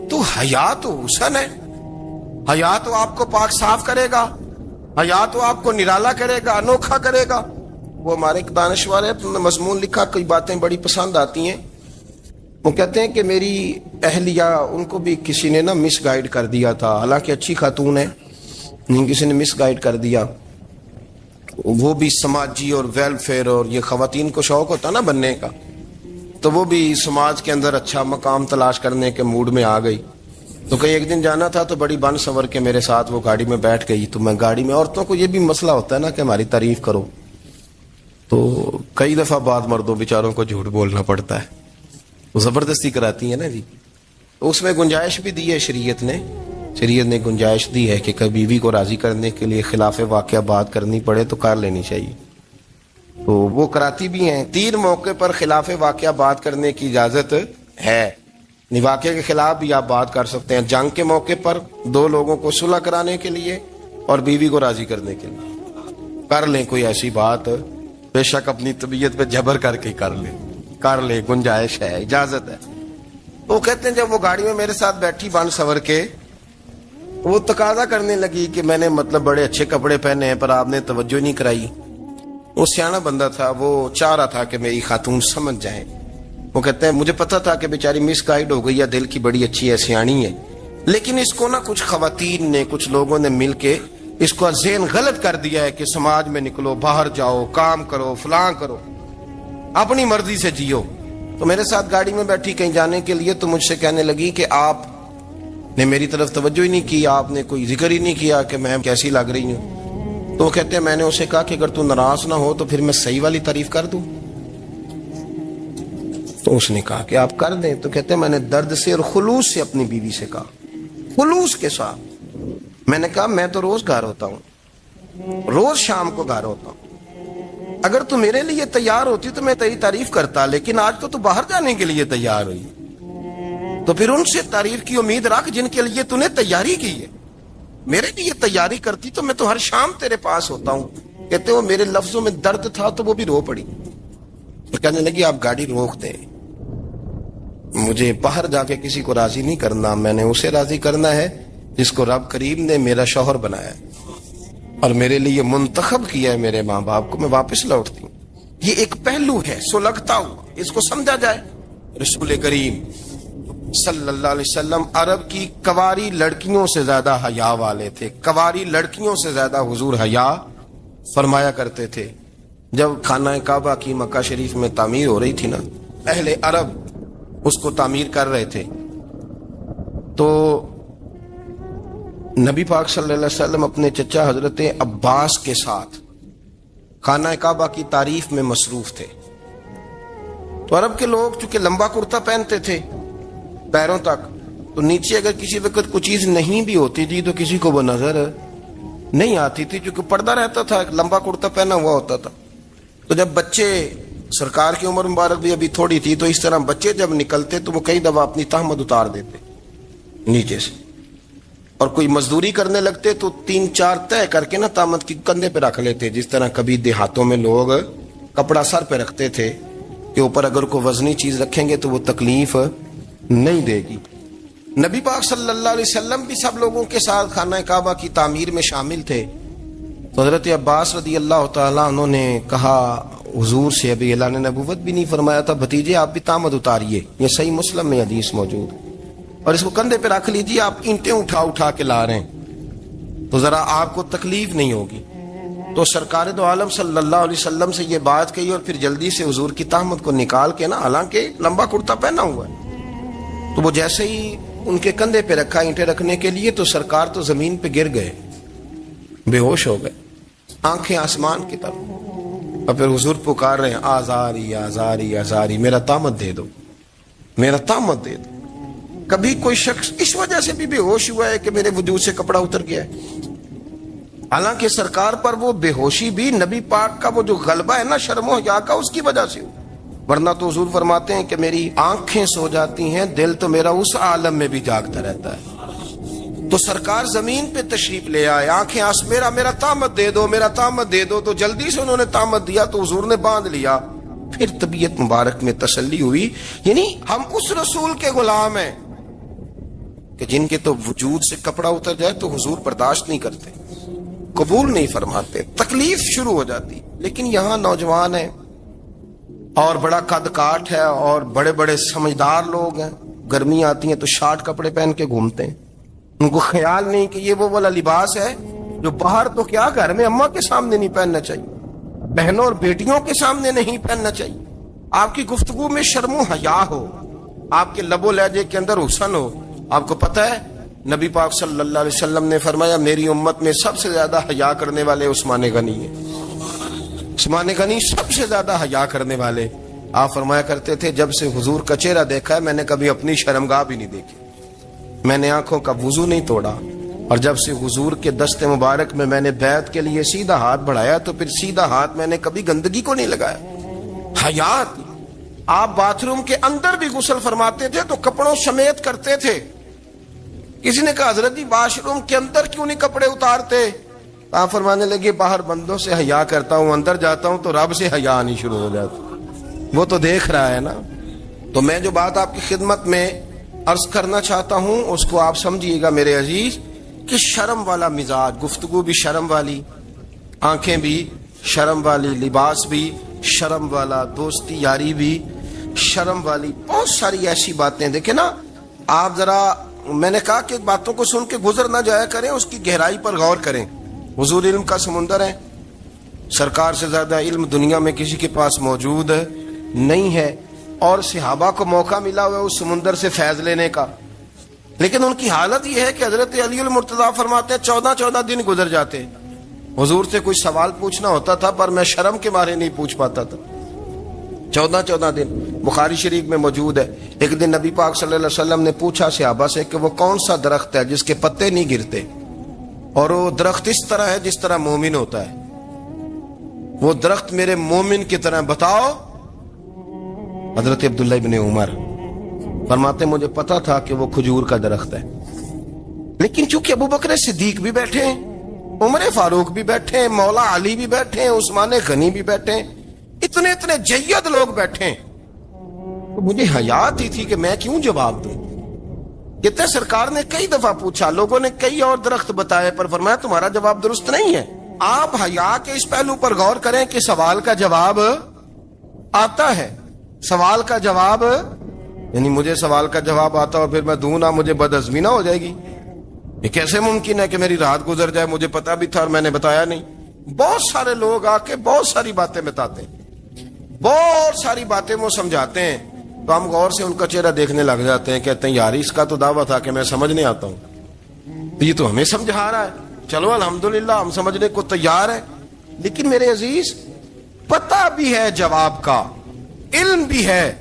[SPEAKER 1] تو حیا تو حسن ہے، حیا تو آپ کو پاک صاف کرے گا، حیا تو آپ کو نرالا کرے گا، انوکھا کرے گا۔ وہ ہمارے ایک دانشور ہے، مضمون لکھا، کئی باتیں بڑی پسند آتی ہیں۔ وہ کہتے ہیں کہ میری اہلیہ، ان کو بھی کسی نے مس گائیڈ کر دیا تھا، حالانکہ اچھی خاتون ہے، کسی نے مس گائیڈ کر دیا۔ وہ بھی سماجی اور ویلفیئر اور یہ خواتین کو شوق ہوتا نا بننے کا، تو وہ بھی سماج کے اندر اچھا مقام تلاش کرنے کے موڈ میں آ گئی۔ تو کہیں ایک دن جانا تھا تو بڑی بن سنور کے میرے ساتھ وہ گاڑی میں بیٹھ گئی۔ تو میں گاڑی میں، عورتوں کو یہ بھی مسئلہ ہوتا ہے نا کہ ہماری تعریف کرو، تو کئی دفعہ بعض مردوں بیچاروں کو جھوٹ بولنا پڑتا ہے، وہ زبردستی کراتی ہیں نا جی۔ اس میں گنجائش بھی دی ہے شریعت نے گنجائش دی ہے کہ کبھی بیوی کو راضی کرنے کے لیے خلاف واقعہ بات کرنی پڑے تو کر لینی چاہیے، تو وہ کراتی بھی ہیں۔ 3 موقع پر خلاف واقعہ بات کرنے کی اجازت ہے، واقعے کے خلاف بھی آپ بات کر سکتے ہیں۔ جنگ کے موقع پر 2 لوگوں کو صلح کرانے کے لیے اور بیوی کو راضی کرنے کے لیے کر لیں کوئی ایسی بات، بے شک اپنی طبیعت پہ جبر کر کے کر لیں، گنجائش ہے، اجازت ہے۔ وہ کہتے ہیں جب وہ گاڑی میں میرے ساتھ بیٹھی بن سنور کے، وہ تقاضا کرنے لگی کہ میں نے بڑے اچھے کپڑے پہنے ہیں پر آپ نے توجہ نہیں کرائی۔ وہ سیانا بندہ تھا، وہ چاہ رہا تھا کہ میری خاتون سمجھ جائے۔ وہ کہتے ہیں مجھے پتا تھا کہ بیچاری مس گائیڈ ہو گئی ہے، دل کی بڑی اچھی ہے، سیانی ہے، لیکن اس کو کچھ خواتین نے، کچھ لوگوں نے مل کے اس کو ذہن غلط کر دیا ہے کہ سماج میں نکلو، باہر جاؤ، کام کرو، فلاں کرو، اپنی مرضی سے جیو۔ تو میرے ساتھ گاڑی میں بیٹھی کہیں جانے کے لیے، تو مجھ سے کہنے لگی کہ آپ نے میری طرف توجہ ہی نہیں کی، آپ نے کوئی ذکر ہی نہیں کیا کہ میں کیسی لگ رہی ہوں۔ تو وہ کہتے ہیں میں نے اسے کہا کہ اگر تو ناراض نہ ہو تو پھر میں صحیح والی تعریف کر دوں۔ تو اس نے کہا کہ آپ کر دیں۔ تو کہتے ہیں میں نے درد سے اور خلوص سے اپنی بیوی سے کہا، خلوص کے ساتھ میں نے کہا میں تو روز گھر ہوتا ہوں، روز شام کو گھر ہوتا ہوں، اگر تو میرے لیے تیار ہوتی تو میں تیری تعریف کرتا، لیکن آج تو باہر جانے کے لیے تیار ہوئی، تو پھر ان سے تعریف کی امید رکھ جن کے لیے تو نے تیاری کی ہے۔ میرے لیے تیاری کرتی تو میں تو ہر شام تیرے پاس ہوتا ہوں۔ کہتے وہ میرے لفظوں میں درد تھا تو وہ بھی رو پڑی۔ تو کہنے لگی آپ گاڑی روک دیں، مجھے باہر جا کے کسی کو راضی نہیں کرنا، میں نے اسے راضی کرنا ہے جس کو رب کریم نے میرا شوہر بنایا اور میرے لیے منتخب کیا ہے میرے ماں باپ کو، میں واپس لوٹتی ہوں۔ یہ ایک پہلو ہے سلگتا ہوا، اس کو سمجھا جائے۔ رسول کریم صلی اللہ علیہ وسلم عرب کی کواری لڑکیوں سے زیادہ حیا والے تھے، کواری لڑکیوں سے زیادہ حضور حیا فرمایا کرتے تھے۔ جب خانہ کعبہ کی مکہ شریف میں تعمیر ہو رہی تھی نا، اہل عرب اس کو تعمیر کر رہے تھے، تو نبی پاک صلی اللہ علیہ وسلم اپنے چچا حضرت عباس کے ساتھ خانہ کعبہ کی تعریف میں مصروف تھے۔ تو عرب کے لوگ چونکہ لمبا کرتا پہنتے تھے پیروں تک، تو نیچے اگر کسی وقت کوئی چیز نہیں بھی ہوتی تھی تو کسی کو وہ نظر نہیں آتی تھی، چونکہ پردہ رہتا تھا، لمبا کرتا پہنا ہوا ہوتا تھا۔ تو جب بچے، سرکار کی عمر مبارک بھی ابھی تھوڑی تھی، تو اس طرح بچے جب نکلتے تو وہ کئی دفعہ اپنی تہمت اتار دیتے نیچے سے، اور کوئی مزدوری کرنے لگتے تو 3-4 طے کر کے تہمت کی کندھے پہ رکھ لیتے، جس طرح کبھی دیہاتوں میں لوگ کپڑا سر پہ رکھتے تھے کہ اوپر اگر کوئی وزنی چیز رکھیں گے تو وہ تکلیف نہیں دے گی۔ نبی پاک صلی اللہ علیہ وسلم بھی سب لوگوں کے ساتھ خانہ کعبہ کی تعمیر میں شامل تھے۔ تو حضرت عباس رضی اللہ تعالیٰ عنہ نے کہا حضور سے، ابھی اعلان نبوت بھی نہیں فرمایا تھا، بھتیجے آپ بھی تامد اتاریے، یہ صحیح مسلم میں حدیث موجود ہے، اور اس کو کندھے پہ رکھ لیجیے، آپ اینٹیں اٹھا اٹھا کے لا رہے ہیں تو ذرا آپ کو تکلیف نہیں ہوگی۔ تو سرکار دو عالم صلی اللہ علیہ وسلم سے یہ بات کہی، اور پھر جلدی سے حضور کی تہمت کو نکال کے نا، حالانکہ لمبا کرتا پہنا ہوا ہے، تو وہ جیسے ہی ان کے کندھے پہ رکھا اینٹیں رکھنے کے لیے، تو سرکار تو زمین پہ گر گئے، بے ہوش ہو گئے، آنکھیں آسمان کی طرف، اور پھر حضور پکار رہے ہیں آزاری آزاری آزاری، میرا تامت دے دو، میرا تامت دے دو۔ کبھی کوئی شخص اس وجہ سے بھی بے ہوش ہوا ہے کہ میرے وجود سے کپڑا اتر گیا ہے؟ حالانکہ سرکار پر وہ بے ہوشی بھی نبی پاک کا وہ جو غلبہ ہے نا شرم و حیا کا، اس کی وجہ سے ہو، ورنہ تو حضور فرماتے ہیں کہ میری آنکھیں سو جاتی ہیں، دل تو میرا اس عالم میں بھی جاگتا رہتا ہے۔ تو سرکار زمین پہ تشریف لے آئے، آنکھیں میرا تامت دے دو، میرا تامت دے دو، تو جلدی سے انہوں نے تامت دیا تو حضور نے باندھ لیا۔ پھر طبیعت مبارک میں تسلی ہوئی، یعنی ہم اس رسول کے غلام ہیں کہ جن کے تو وجود سے کپڑا اتر جائے تو حضور برداشت نہیں کرتے، قبول نہیں فرماتے، تکلیف شروع ہو جاتی۔ لیکن یہاں نوجوان ہیں اور بڑا قد کاٹ ہے اور بڑے بڑے سمجھدار لوگ ہیں، گرمی آتی ہیں تو شارٹ کپڑے پہن کے گھومتے ہیں، ان کو خیال نہیں کہ یہ وہ والا لباس ہے جو باہر تو کیا گھر میں اماں کے سامنے نہیں پہننا چاہیے، بہنوں اور بیٹیوں کے سامنے نہیں پہننا چاہیے۔ آپ کی گفتگو میں شرم و حیا ہو، آپ کے لب و لہجے کے اندر حسن ہو۔ آپ کو پتہ ہے نبی پاک صلی اللہ علیہ وسلم نے فرمایا میری امت میں سب سے زیادہ حیا کرنے والے عثمان غنی ہیں، عثمان غنی سب سے زیادہ حیا کرنے والے۔ آپ فرمایا کرتے تھے جب سے حضور کا چہرہ دیکھا ہے میں نے کبھی اپنی شرمگاہ بھی نہیں دیکھی، میں نے آنکھوں کا وضو نہیں توڑا، اور جب سے حضور کے دست مبارک میں میں نے بیعت کے لیے سیدھا ہاتھ بڑھایا تو پھر سیدھا ہاتھ میں نے کبھی گندگی کو نہیں لگایا۔ حیا تھی۔ آپ باتھ روم کے اندر بھی غسل فرماتے تھے تو کپڑوں سمیت کرتے تھے۔ کسی نے کہا حضرت جی واش روم کے اندر کیوں نہیں کپڑے اتارتے؟ آپ فرمانے لگے باہر بندوں سے حیا کرتا ہوں، اندر جاتا ہوں تو رب سے حیا آنی شروع ہو جاتی، وہ تو دیکھ رہا ہے نا۔ تو میں جو بات آپ کی خدمت میں عرض کرنا چاہتا ہوں اس کو آپ سمجھیے گا میرے عزیز، کہ شرم والا مزاج، گفتگو بھی شرم والی، آنکھیں بھی شرم والی، لباس بھی شرم والا، دوستی یاری بھی شرم والی، بہت ساری ایسی باتیں۔ دیکھیں نا آپ ذرا، میں نے کہا کہ باتوں کو سن کے گزر نہ جایا کریں، اس کی گہرائی پر غور کریں۔ حضور علم کا سمندر ہے، سرکار سے زیادہ علم دنیا میں کسی کے پاس موجود نہیں ہے، اور صحابہ کو موقع ملا ہوا ہے اس سمندر سے فیض لینے کا، لیکن ان کی حالت یہ ہے کہ حضرت علی المرتضیٰ فرماتے ہیں 14 دن گزر جاتے، حضور سے کوئی سوال پوچھنا ہوتا تھا پر میں شرم کے مارے نہیں پوچھ پاتا تھا۔ 14 دن بخاری شریف میں موجود ہے۔ ایک دن نبی پاک صلی اللہ علیہ وسلم نے پوچھا صحابہ سے کہ وہ کون سا درخت ہے جس کے پتے نہیں گرتے، اور وہ درخت اس طرح ہے جس طرح مومن ہوتا ہے، وہ درخت میرے مومن کی طرح بتاؤ۔ حضرت عبداللہ ابن عمر فرماتے مجھے پتا تھا کہ وہ کھجور کا درخت ہے، لیکن چونکہ ابو بکر صدیق بھی بیٹھے ہیں، عمر فاروق بھی بیٹھے ہیں، مولا علی بھی بیٹھے ہیں، عثمان غنی بھی بیٹھے ہیں، اتنے جید لوگ بیٹھے ہیں، تو مجھے حیا آتی تھی کہ میں کیوں جواب دوں۔ کہتے سرکار نے کئی دفعہ پوچھا، لوگوں نے کئی اور درخت بتائے، پر فرمایا تمہارا جواب درست نہیں ہے۔ آپ حیا کے اس پہلو پر غور کریں کہ سوال کا جواب آتا ہے، سوال کا جواب، یعنی مجھے سوال کا جواب آتا اور پھر میں دوں نہ، مجھے بدعزمی نہ ہو جائے گی؟ یہ کیسے ممکن ہے کہ میری رات گزر جائے مجھے پتا بھی تھا اور میں نے بتایا نہیں؟ بہت سارے لوگ آ کے بہت ساری باتیں بتاتے ہیں، بہت ساری باتیں وہ سمجھاتے ہیں، تو ہم غور سے ان کا چہرہ دیکھنے لگ جاتے ہیں، کہتے ہیں یار اس کا تو دعویٰ تھا کہ میں سمجھنے آتا ہوں، یہ تو ہمیں سمجھا رہا ہے، چلو الحمدللہ ہم سمجھنے کو تیار ہیں۔ لیکن میرے عزیز پتہ بھی ہے جواب کا، علم بھی ہے،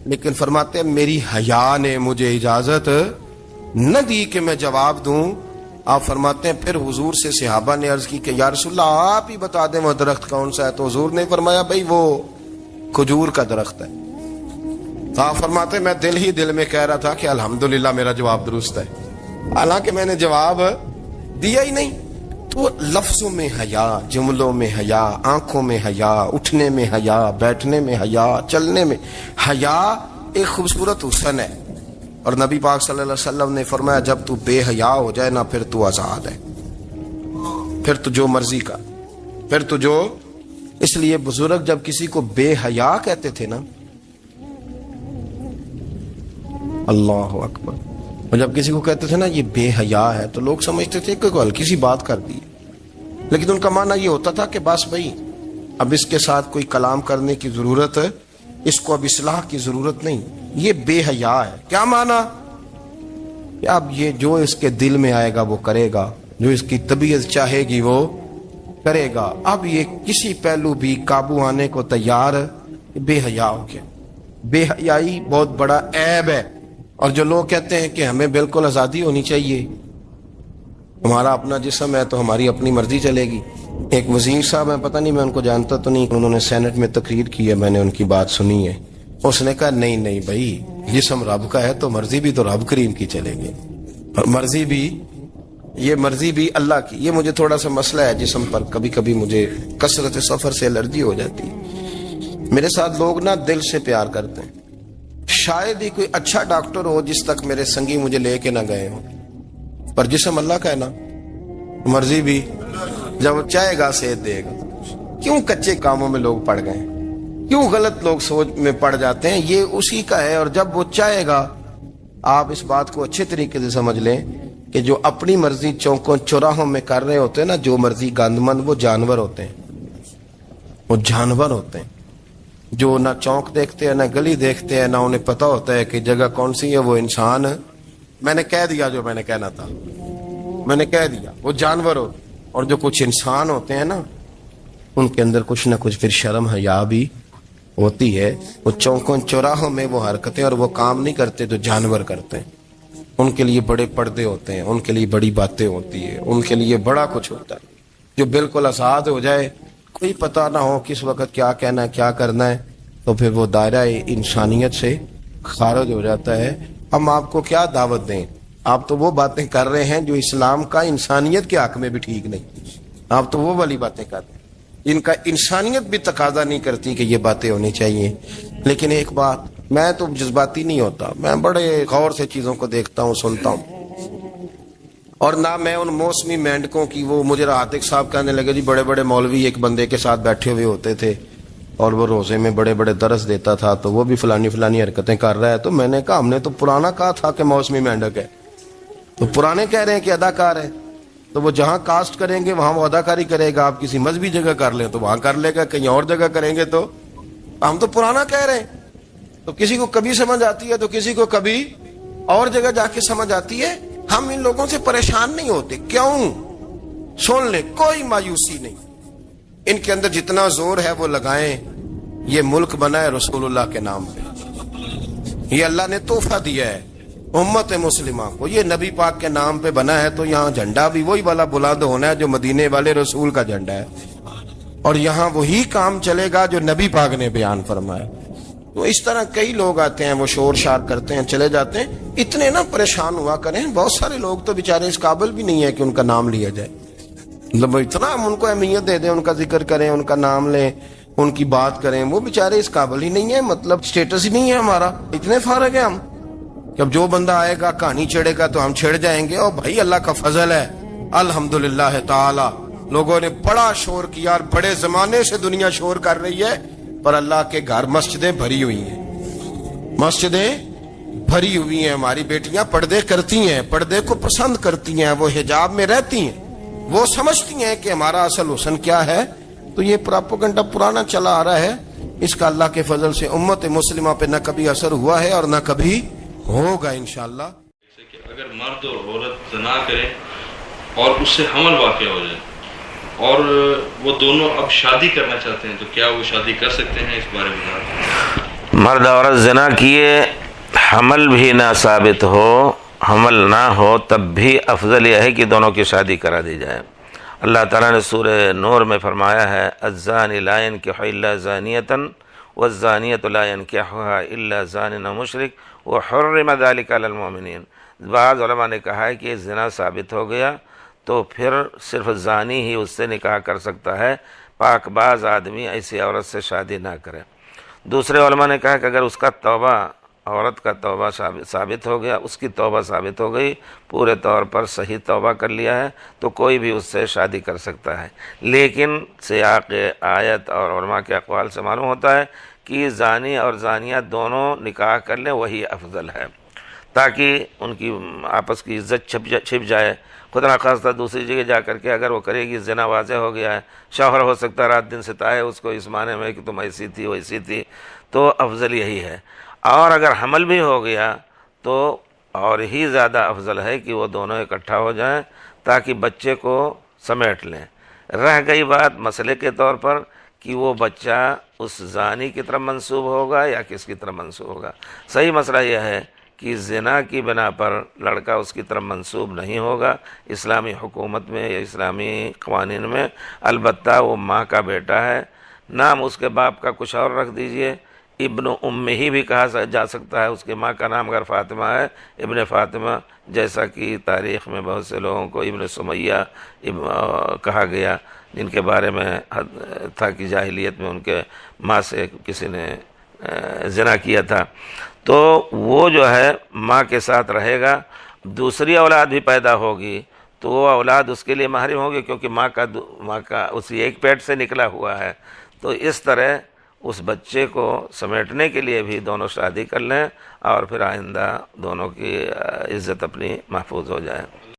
[SPEAKER 1] لیکن فرماتے ہیں میری حیا نے مجھے اجازت نہ دی کہ میں جواب دوں۔ آپ فرماتے ہیں پھر حضور سے صحابہ نے عرض کی کہ یا رسول اللہ آپ ہی بتا دیں وہ درخت کون سا ہے، تو حضور نے فرمایا بھئی وہ کھجور کا درخت ہے۔ تو آپ فرماتے ہیں میں دل میں کہہ رہا تھا کہ الحمدللہ میرا جواب درست ہے، حالانکہ میں نے جواب دیا ہی نہیں۔ تو لفظوں میں حیا، جملوں میں حیا، آنکھوں میں حیا، اٹھنے میں حیا، بیٹھنے میں حیا، چلنے میں حیا ایک خوبصورت حسن ہے، اور نبی پاک صلی اللہ علیہ وسلم نے فرمایا جب تو بے حیا ہو جائے نا پھر تو آزاد ہے، پھر تو جو مرضی کا۔ پھر تو جو اس لیے بزرگ جب کسی کو بے حیا کہتے تھے نا، اللہ اکبر، اور جب کسی کو کہتے تھے نا یہ بے حیا ہے، تو لوگ سمجھتے تھے کہ کوئی ہلکی سی بات کر دی، لیکن ان کا معنی یہ ہوتا تھا کہ بس بھائی اب اس کے ساتھ کوئی کلام کرنے کی ضرورت ہے، اس کو اب اصلاح کی ضرورت نہیں، یہ بے حیا ہے۔ کیا معنی؟ کہ اب یہ جو اس کے دل میں آئے گا وہ کرے گا، جو اس کی طبیعت چاہے گی وہ کرے گا، اب یہ کسی پہلو بھی قابو آنے کو تیار بے حیا ہو گیا۔ بے حیائی بہت بڑا عیب ہے، اور جو لوگ کہتے ہیں کہ ہمیں بالکل آزادی ہونی چاہیے، ہمارا اپنا جسم ہے تو ہماری اپنی مرضی چلے گی۔ ایک وزیر صاحب ہیں، پتہ نہیں میں ان کو جانتا تو نہیں، انہوں نے سینٹ میں تقریر کی ہے، میں نے ان کی بات سنی ہے، اس نے کہا نہیں بھائی، جسم رب کا ہے تو مرضی بھی تو رب کریم کی چلے گی، اور مرضی بھی اللہ کی۔ یہ مجھے تھوڑا سا مسئلہ ہے جسم پر، کبھی کبھی مجھے کثرت سفر سے الرجی ہو جاتی ہے۔ میرے ساتھ لوگ نا دل سے پیار کرتے ہیں، شاید ہی کوئی اچھا ڈاکٹر ہو جس تک میرے سنگی مجھے لے کے نہ گئے ہوں، پر جسم اللہ کا ہے نا، مرضی بھی جب چاہے گا صحت دے گا۔ کیوں کچے کاموں میں لوگ پڑ گئے، کیوں غلط لوگ سوچ میں پڑ جاتے ہیں؟ یہ اسی کا ہے، اور جب وہ چاہے گا، آپ اس بات کو اچھے طریقے سے سمجھ لیں کہ جو اپنی مرضی چوکوں چوراہوں میں کر رہے ہوتے ہیں نا، جو مرضی گندمند، وہ جانور ہوتے ہیں، وہ جانور ہوتے ہیں جو نہ چونک دیکھتے ہیں، نہ گلی دیکھتے ہیں، نہ انہیں پتہ ہوتا ہے کہ جگہ کون سی ہے۔ وہ انسان، میں نے کہہ دیا جو میں نے کہنا تھا، میں نے کہہ دیا، وہ جانور ہوتے ہیں۔ اور جو کچھ انسان ہوتے ہیں نا، ان کے اندر کچھ نہ کچھ پھر شرم حیا بھی ہوتی ہے۔ وہ چوکوں چوراہوں میں وہ حرکتیں اور وہ کام نہیں کرتے جو جانور کرتے ہیں۔ ان کے لیے بڑے پردے ہوتے ہیں، ان کے لیے بڑی باتیں ہوتی ہے، ان کے لیے بڑا کچھ ہوتا ہے۔ جو بالکل آزاد ہو جائے، کوئی پتہ نہ ہو کس وقت کیا کہنا ہے کیا کرنا ہے، تو پھر وہ دائرہ انسانیت سے خارج ہو جاتا ہے۔ ہم آپ کو کیا دعوت دیں؟ آپ تو وہ باتیں کر رہے ہیں جو اسلام کا انسانیت کے حق میں بھی ٹھیک نہیں، آپ تو وہ والی باتیں کر رہے ہیں جن کا انسانیت بھی تقاضا نہیں کرتی کہ یہ باتیں ہونی چاہیے۔ لیکن ایک بات، میں تو جذباتی نہیں ہوتا، میں بڑے غور سے چیزوں کو دیکھتا ہوں، سنتا ہوں، اور نہ میں ان موسمی مینڈکوں کی۔ وہ مجھے عاطق صاحب کہنے لگے جی بڑے بڑے مولوی ایک بندے کے ساتھ بیٹھے ہوئے ہوتے تھے اور وہ روزے میں بڑے بڑے درس دیتا تھا، تو وہ بھی فلانی حرکتیں کر رہا ہے۔ تو میں نے کہا ہم نے تو پرانا کہا تھا کہ موسمی مینڈک ہے، تو پرانے کہہ رہے ہیں کہ اداکار ہے، تو وہ جہاں کاسٹ کریں گے وہاں وہ اداکاری کرے گا۔ آپ کسی مذہبی جگہ کر لیں تو وہاں کر لے گا، کہیں اور جگہ کریں گے تو ہم تو پرانا کہہ رہے ہیں۔ تو کسی کو کبھی سمجھ آتی ہے تو کسی کو کبھی اور جگہ جا کے سمجھ آتی ہے۔ ہم ان لوگوں سے پریشان نہیں ہوتے، کیوں؟ سن لیں، کوئی مایوسی نہیں، ان کے اندر جتنا زور ہے وہ لگائیں۔ یہ ملک بنا ہے رسول اللہ کے نام پہ، یہ اللہ نے تحفہ دیا ہے امت مسلمہ کو، یہ نبی پاک کے نام پہ بنا ہے، تو یہاں جھنڈا بھی وہی والا بلند ہونا ہے جو مدینے والے رسول کا جھنڈا ہے، اور یہاں وہی کام چلے گا جو نبی پاک نے بیان فرمایا۔ تو اس طرح کئی لوگ آتے ہیں، وہ شور شار کرتے ہیں، چلے جاتے ہیں۔ اتنے نہ پریشان ہوا کریں، بہت سارے لوگ تو بیچارے اس قابل بھی نہیں ہے کہ ان کا نام لیا جائے، مطلب اتنا ہم ان کو اہمیت دے دیں، ان کا ذکر کریں، ان کا نام لیں، ان کی بات کریں، وہ بیچارے اس قابل ہی نہیں ہے، مطلب سٹیٹس ہی نہیں ہے ہمارا، اتنے فارغ ہیں ہم کہ اب جو بندہ آئے گا کہانی چھیڑے گا تو ہم چھیڑ جائیں گے۔ اور بھائی اللہ کا فضل ہے، الحمدللہ تعالی، لوگوں نے بڑا شور کیا، اور بڑے زمانے سے دنیا شور کر رہی ہے، پر اللہ کے گھر مسجدیں بھری ہوئی ہیں، مسجدیں بھری ہوئی ہیں۔ ہماری بیٹیاں پردے کرتی ہیں، پردے کو پسند کرتی ہیں، وہ حجاب میں رہتی ہیں، وہ سمجھتی ہیں کہ ہمارا اصل حسن کیا ہے۔ تو یہ پراپوگنڈا پرانا چلا آ رہا ہے، اس کا اللہ کے فضل سے امت مسلمہ پہ نہ کبھی اثر ہوا ہے اور نہ کبھی ہوگا انشاءاللہ۔
[SPEAKER 3] کہ اگر مرد اور عورت زنا کریں اور اس سے حمل واقع ہو جائے اور وہ دونوں اب شادی کرنا چاہتے ہیں، تو کیا وہ شادی کر سکتے ہیں؟ اس بارے میں
[SPEAKER 4] مرد عورت زنا کیے، حمل بھی نہ ثابت ہو، حمل نہ ہو، تب بھی افضل یہ ہے کہ دونوں کی شادی کرا دی جائے۔ اللہ تعالیٰ نے سورہ نور میں فرمایا ہے الزانی لا ينکح الا زانیۃ والزانیۃ لا ينکحها الا زان او مشرک وحرم ذلک علی المؤمنین۔ بعض علماء نے کہا ہے کہ زنا ثابت ہو گیا تو پھر صرف زانی ہی اس سے نکاح کر سکتا ہے، پاک باز آدمی ایسی عورت سے شادی نہ کرے۔ دوسرے علماء نے کہا کہ اگر اس کا توبہ عورت کا توبہ ثابت ہو گیا، اس کی توبہ ثابت ہو گئی، پورے طور پر صحیح توبہ کر لیا ہے، تو کوئی بھی اس سے شادی کر سکتا ہے۔ لیکن سیاق آیت اور علماء کے اقوال سے معلوم ہوتا ہے کہ زانی اور زانیہ دونوں نکاح کر لیں، وہی افضل ہے، تاکہ ان کی آپس کی عزت چھپ جائے۔ خدا نخواستہ دوسری جگہ جا کر کے اگر وہ کرے گی، زنا واضح ہو گیا ہے، شوہر ہو سکتا ہے رات دن ستائے اس کو اس معنی میں کہ تم ایسی تھی ویسی تھی، تو افضل یہی ہے۔ اور اگر حمل بھی ہو گیا تو اور ہی زیادہ افضل ہے کہ وہ دونوں اکٹھا ہو جائیں تاکہ بچے کو سمیٹ لیں۔ رہ گئی بات مسئلے کے طور پر کہ وہ بچہ اس زانی کی طرف منسوب ہوگا یا کس کی طرف منسوب ہوگا، صحیح مسئلہ یہ ہے کہ زنا کی بنا پر لڑکا اس کی طرف منسوب نہیں ہوگا اسلامی حکومت میں یا اسلامی قوانین میں، البتہ وہ ماں کا بیٹا ہے، نام اس کے باپ کا کچھ اور رکھ دیجئے، ابن ام ہی بھی کہا جا سکتا ہے، اس کی ماں کا نام اگر فاطمہ ہے ابن فاطمہ، جیسا کہ تاریخ میں بہت سے لوگوں کو ابن سمیہ کہا گیا، جن کے بارے میں تھا کہ جاہلیت میں ان کے ماں سے کسی نے زنا کیا تھا، تو وہ جو ہے ماں کے ساتھ رہے گا۔ دوسری اولاد بھی پیدا ہوگی تو وہ اولاد اس کے لیے محرم ہوگی، کیونکہ ماں کا اسی ایک پیٹ سے نکلا ہوا ہے۔ تو اس طرح اس بچے کو سمیٹنے کے لیے بھی دونوں شادی کر لیں اور پھر آئندہ دونوں کی عزت اپنی محفوظ ہو جائے۔